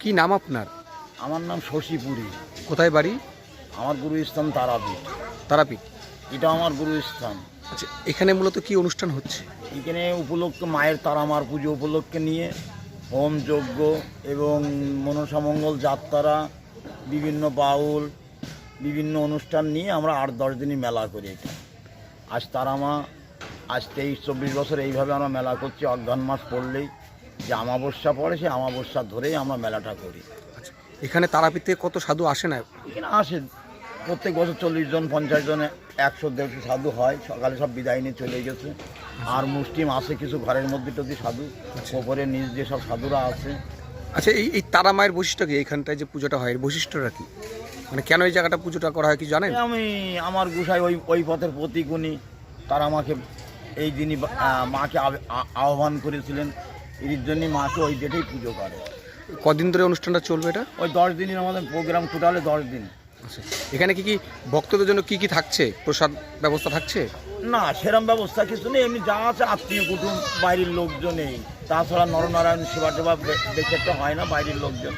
কি নাম আপনার? আমার নাম শশীপুরী। কোথায় বাড়ি? আমার গুরুস্থান তারাপীঠ। তারাপীঠ। এটা আমার গুরুস্থান। আচ্ছা, এখানে মূলত কি অনুষ্ঠান হচ্ছে? এখানে উপলক্ষে মায়ের তারামার পুজো উপলক্ষে নিয়ে হোম যজ্ঞ এবং মনসামঙ্গল যাত্রা, বিভিন্ন বাউল, বিভিন্ন অনুষ্ঠান নিয়ে আমরা 8-10 দিনই মেলা করি। এটা আজ তারামা, আজ 23-24 বছর এইভাবে আমরা মেলা করছি। অঘ্রাণ মাস পড়লেই যে অমাবস্যা পড়ে, সেই অমাবস্যা ধরেই আমরা মেলাটা করি। আচ্ছা, এখানে তারাপীঠ থেকে কত সাধু আসে না? এখানে আসে প্রত্যেক বছর 40 জন 50 জন 100-150 সাধু হয়। সকালে সব বিদায় নিয়ে চলে গেছে। আর মুসলিম আছে কিছু ঘরের মধ্যে টদি সাধু, ওপরে নিজ যে সব সাধুরা আছে। আচ্ছা, এই তারা মায়ের বৈশিষ্ট্য কি? এইখানটায় যে পুজোটা হয় এর বৈশিষ্ট্যটা কি? মানে কেন এই জায়গাটা পুজোটা করা হয় কি জানেন? আমার গুসাই ওই পথের প্রতীক উনি। তারা আমাকে এই দিনই মাকে আহ্বান করেছিলেন। এর জন্যই মাকে ওই ডেটেই পুজো করে। কদিন ধরে অনুষ্ঠানটা চলবে এটা? ওই 10 দিনের আমাদের প্রোগ্রাম, টোটালে 10 দিন। আচ্ছা, এখানে কি ভক্তদের জন্য কি থাকছে? প্রসাদ ব্যবস্থা থাকছে? না, সেরম ব্যবস্থা কিছু নেই। এমনি যা আছে আত্মীয় কুটুম, বাইরের লোকজন এই। তাছাড়া নরনারায়ণ সেবা টেবা বেশি একটা হয় না, বাইরের লোকজন।